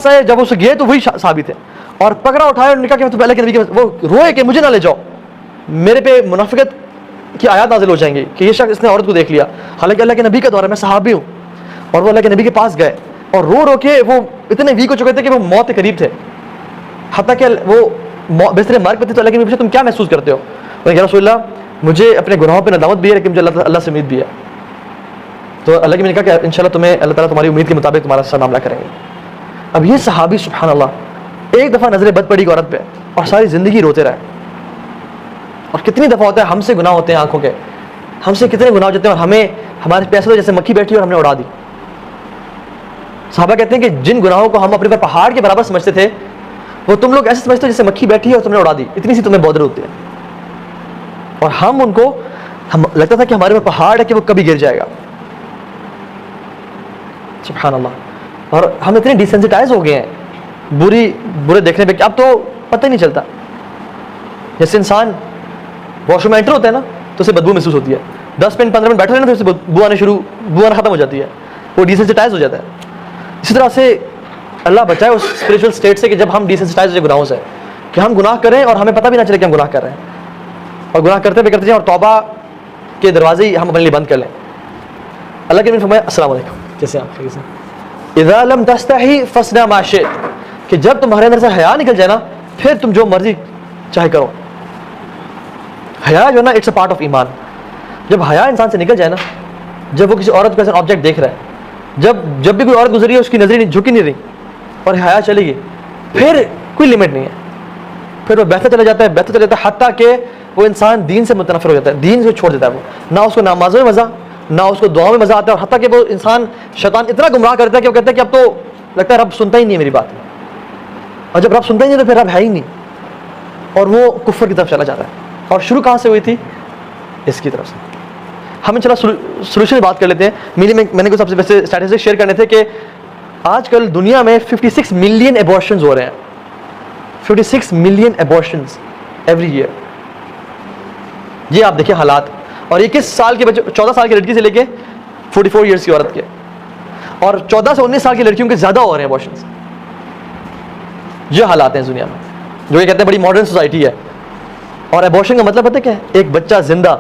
जब उसे गए तो वही साबित है, और पकड़ा उठाया और कहा कि मैं तो अल्लाह के नबी के, वो रोए कि मुझे ना ले जाओ, मेरे पे मुनाफिकत की आयत नाजिल हो जाएंगी कि ये शख्स इसने औरत को देख लिया, हालांकि अल्लाह के नबी का दौर है, मैं सहाबी हूँ। और वो अल्लाह के नबी के पास गए और रो रो के वो इतने वीक हो चुके थे कि वो मौत के करीब थे, हत्ता कि वो बिस्तरे मर पे थे। तो अल्लाह के नबी पूछा तुम क्या महसूस करते हो? या रसूलल्लाह मुझे अपने गुनाहों पर नदामत भी है, लेकिन मुझे अल्लाह से उम्मीद भी है। तो अल्लाह के नबी ने कहा कि इंशाल्लाह तुम्हें अल्लाह ताला तुम्हारी उम्मीद के मुताबिक तुम्हारा साथ मामला करेंगे। अब ये सहाबी सुभान अल्लाह एक दफ़ा नजरें बद पड़ी औरत पे और सारी ज़िंदगी रोते रहे। और कितनी दफ़ा होता है हमसे गुनाह होते हैं आंखों के, हमसे कितने गुनाह हो जाते हैं और हमें हमारे पैसे तो जैसे मक्खी बैठी और हमने उड़ा दी। साहबा कहते हैं कि जिन गुनाहों को हम अपने पर पहाड़ के बराबर समझते थे, वो तुम लोग ऐसे समझते हो जैसे मक्खी बैठी है और तुमने उड़ा दी, इतनी सी तुम्हें बौदर होती है। और हम लगता था कि हमारे पर पहाड़ है कि वो कभी गिर जाएगा। सुभान अल्लाह। और हम इतने डिसेंसिटाइज हो गए हैं बुरे देखने पे कि अब तो पता ही नहीं चलता। जैसे इंसान वॉशरूम में एंटर होता है ना तो उसे बदबू महसूस होती है, 10 मिनट 15 मिनट बैठे रहना तो उसे बदबू आना खत्म हो जाती है, वो डिसेंसिटाइज हो जाता है। इसी तरह से अल्लाह बचाए उस स्पिरिचुअल स्टेट से कि जब हम डिसेंसिटाइज हो जाए गुनाहों से, कि हम गुनाह करें और हमें पता भी ना चले कि हम गुनाह कर रहे हैं, और गुनाह करते जाएं और तौबा के दरवाजे ही हम अपने लिए बंद कर लें। अल्लाह के नबी ने फरमाया अस्सलाम वालेकुम, जैसे आप इज़ा लम तस्तही फस्ना मा शित, कि जब तुम्हारे अंदर से हया निकल जाए ना फिर तुम जो मर्जी चाहे करो। हया जो ना इट्स अ पार्ट ऑफ ईमान। जब हया इंसान से निकल जाए ना, जब वो किसी औरत को ऐसा ऑब्जेक्ट देख रहा है, जब भी कोई औरत गुजरी है उसकी नजरें झुकी नहीं रही और हया चली गई, फिर कोई लिमिट नहीं है, फिर वो बहता चला जाता है हत्ता कि वो इंसान दीन से मुतनफिर हो जाता है, दीन से छोड़ देता है। वो ना उसको नमाज़ों में मज़ा, ना उसको दुआ में मज़ा आता है, और हत्ता कि वो इंसान शैतान इतना गुमराह करता है कि वो कहता है कि अब तो लगता है रब सुनता ही नहीं है मेरी बात, और जब रब सुनता ही नहीं तो फिर रब है ही नहीं, और वो कुफ्र की तरफ चला जाता है। और शुरू कहाँ से हुई थी? इसकी तरफ से। हमें चला सोल्यूशन की बात कर लेते हैं। मैंने कुछ सबसे वैसे स्टैटिस्टिक्स शेयर करने थे कि आजकल दुनिया में 56 मिलियन एबॉर्शंस हो रहे हैं, 56 मिलियन एबॉर्शंस एवरी ईयर। ये आप देखिए हालात, और 21 साल के बच्चे, 14 साल की लड़की से लेके 44 ईयर्स की औरत के, और 14 से 19 साल की लड़कियों के ज़्यादा हो रहे हैं एबॉर्शंस। ये हालात हैं दुनिया में, जो ये कहते हैं बड़ी मॉडर्न सोसाइटी है। और एबॉर्शन का मतलब पता है क्या है? एक बच्चा जिंदा,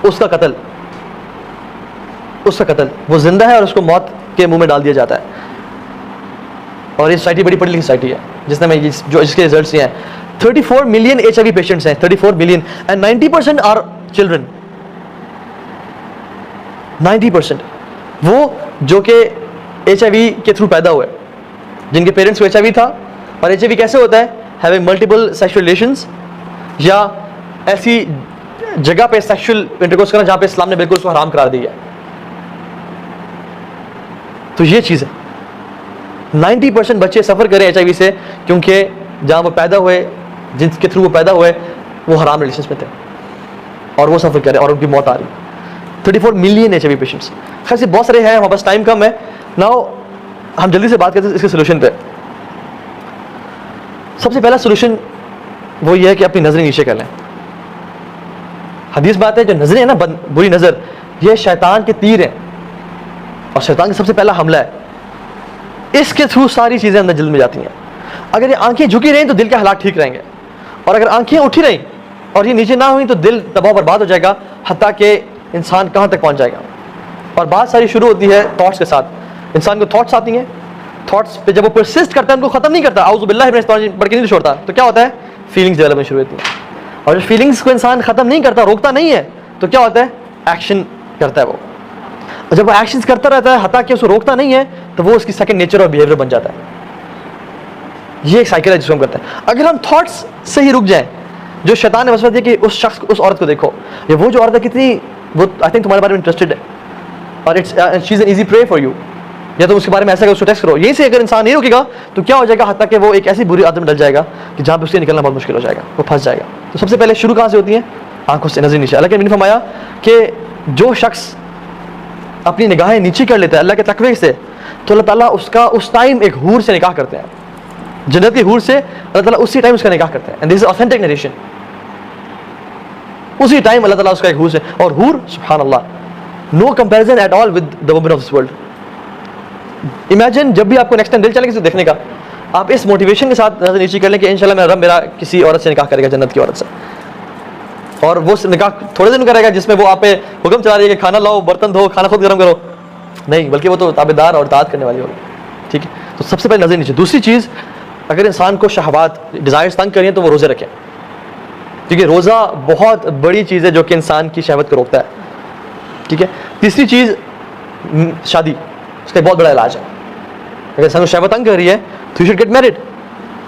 उसका कत्ल, वो जिंदा है और उसको मौत के मुंह में डाल दिया जाता है। और ये सोसाइटी बड़ी पढ़ी लिखी सोसाइटी है जिसने जिसके रिजल्ट्स ये हैं। 34 मिलियन HIV पेशेंट्स हैं, 34 मिलियन, एंड 90% आर चिल्ड्रन। 90% वो जो कि HIV के थ्रू पैदा हुए, जिनके पेरेंट्स को HIV था। और HIV कैसे होता है? हैविंग मल्टीपल सेक्सुअल रिलेशंस, या ऐसी जगह पे सेक्सुअल इंटरकोर्स करना जहां पे इस्लाम ने बिल्कुल उसको हराम करार दिया है। तो ये चीज़ है, 90% बच्चे सफ़र करें HIV से, क्योंकि जहां वो पैदा हुए, जिनके थ्रू वो पैदा हुए, वो हराम रिलेशंस में थे, और वो सफ़र करें और उनकी मौत आ रही। 34 मिलियन HIV पेशेंट्स। खैर से बहुत सारे हैं, हमारे पास टाइम कम है। नाउ हम जल्दी से बात करते हैं इसके सोल्यूशन पे। सबसे पहला सोल्यूशन वो ये है कि अपनी नजरें नीचे कर लें। हदीस बात है, जो नजरें हैं ना, बुरी नजर, ये शैतान के तीर हैं, और शैतान का सबसे पहला हमला है। इसके थ्रू सारी चीजें अंदर दिल में जाती हैं। अगर ये आंखें झुकी रहीं तो दिल के हालात ठीक रहेंगे, और अगर आंखें उठी रहीं और ये नीचे ना हुई तो दिल तबाह बर्बाद हो जाएगा, हत्ता कि इंसान कहाँ तक पहुँच जाएगा। और बात सारी शुरू होती है थॉट्स के साथ। इंसान को थॉट्स आती हैं, थॉट्स पे जब वो परसिस्ट करता है, उनको खत्म नहीं करता, आउज़ु बिल्लाहि मिनश शैतानिर रजीम पढ़ के नहीं छोड़ता, तो क्या होता है? फीलिंग्स डेवलप होनी शुरू होती हैं। और जब फीलिंग्स को इंसान खत्म नहीं करता, रोकता नहीं है, तो क्या होता है? एक्शन करता है वो। और जब वो एक्शंस करता रहता है, हत्ता कि उसको रोकता नहीं है, तो वो उसकी सेकंड नेचर और बिहेवियर बन जाता है। ये एक साइकिल है जिसको हम करते हैं। अगर हम थॉट्स से ही रुक जाएं, जो शैतान ने वसवसा दिया कि उस शख्स, उस औरत को देखो, ये वो जो औरत है कितनी, वो आई थिंक तुम्हारे बारे में इंटरेस्टेड है, और she is an easy prey for you, या तो उसके बारे में ऐसा उसको टेक्स्ट करो। यहीं से अगर इंसान नहीं रुकेगा तो क्या हो जाएगा? हत्ता कि वो एक ऐसी बुरी आदत में डल जाएगा कि जहाँ पे उससे निकलना बहुत मुश्किल हो जाएगा, वो फंस जाएगा। तो सबसे पहले शुरू कहाँ से होती है? आंखों से, नजर नीचे। अल्लाह के नबी ने फरमाया कि जो शख्स अपनी निगाहें नीचे कर लेता है अल्लाह के तकवे से, तो अल्लाह ताला उसका उस टाइम एक हूर से निकाह करते हैं, जन्नत की हूर से अल्लाह ताला उसी टाइम उसका निकाह करते हैं। And this is authentic narration. उसी टाइम अल्लाह ताला उसका एक हूर से, और हूर सुभान अल्लाह, no comparison at all with the women of this world. Imagine जब भी आपको नेक्स्ट टाइम दिल चले किसी को देखने का, आप इस मोटिवेशन के साथ नजर नीचे कर लें कि इंशाल्लाह मेरा रब मेरा किसी औरत से निकाह करेगा, जन्नत की औरत से। और वो निकाह थोड़े दिन करेगा जिसमें वो आप पे हुक्म चला रही है कि खाना लाओ, बर्तन धो, खाना खुद गर्म करो, नहीं, बल्कि वो तो ताबेदार और इताअत करने वाली होगी। ठीक है, तो सबसे पहले नजर नीचे। दूसरी चीज़, अगर इंसान को शहवात डिज़ायर्स तंग करें तो वो रोज़े रखें, क्योंकि रोज़ा बहुत बड़ी चीज़ है जो कि इंसान की शहवत को रोकता है। ठीक है। तीसरी चीज़, शादी, उसका बहुत बड़ा इलाज है। अगर इंसान को शहवत तंग कर रही है तो यू शुड गेट मैरिड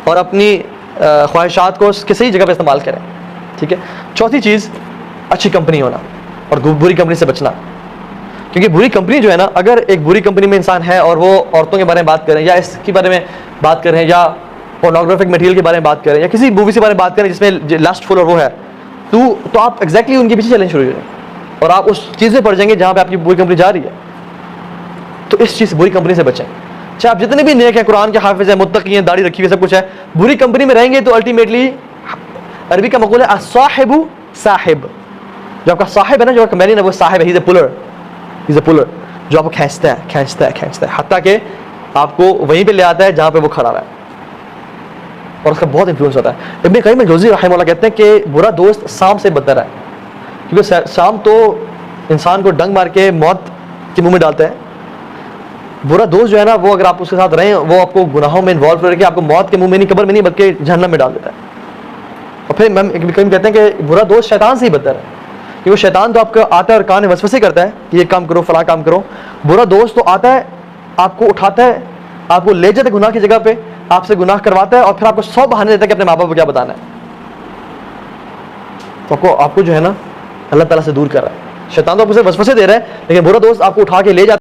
और अपनी ख्वाहिशात को उसके सही जगह पर इस्तेमाल करें। ठीक है। चौथी चीज़, अच्छी कंपनी होना और बुरी कंपनी से बचना, क्योंकि बुरी कंपनी जो है ना, अगर एक बुरी कंपनी में इंसान है और वो औरतों के बारे में बात करें या इसके बारे में बात करें या पोर्नोग्राफिक मटेरियल के बारे में बात करें या किसी मूवी के बारे में बात करें जिसमें लास्टफुल और वो है, तो आप एग्जैक्टली उनके पीछे चलने शुरू हो जाएंगे और आप उस चीज़ में पड़ जाएंगे जहाँ पे आपकी बुरी कंपनी जा रही है। तो इस चीज़ बुरी कंपनी से बचें। चाहे आप जितने भी नेक हैं, कुरान के हाफिज हैं, मुत्तकी हैं, दाढ़ी रखी हुई, सब कुछ है, बुरी कंपनी में रहेंगे तो अल्टीमेटली, अरबी का मक़ूल है अस्साहिबु साहिब, जो आपका साहिब है ना, जो आपका कंपेनियन है, वो साहिब है, ही इज़ अ पुलर, जो आपको खींचता है हत्ता के आपको वहीं पे ले आता है जहाँ पे वो खड़ा है और उसका बहुत इंफ्लुएंस होता है। इब्न क़य्यिम अल-जौज़ी रहमहुल्लाह कहते हैं कि बुरा दोस्त सांप से बदतर है, क्योंकि सांप तो इंसान को डंग मार के मौत के मुंह में डालता है। बुरा दोस्त जो है ना, वो अगर आप उसके साथ रहें, वो आपको गुनाहों में इन्वॉल्व करके आपको मौत के मुंह में नहीं, कब्र में नहीं, बल्कि जहन्नम में डाल देता है। और फिर इब्न क़य्यिम कहते हैं कि बुरा दोस्त शैतान से ही बदतर है, क्योंकि शैतान तो आपको आता है और कान में वसवसे करता है कि ये काम करो, फला काम करो। बुरा दोस्त तो आता है, आपको उठाता है, आपको ले जाता है गुनाह की जगह पे, आपसे गुनाह करवाता है और फिर आपको 100 बहाने देता है कि अपने माँ बाप को क्या बताना है। तो आपको जो है ना, अल्लाह ताला से दूर कर रहा है। शैतान तो आपको सिर्फ वसवसे दे रहा है, लेकिन बुरा दोस्त आपको उठा के ले जाता है।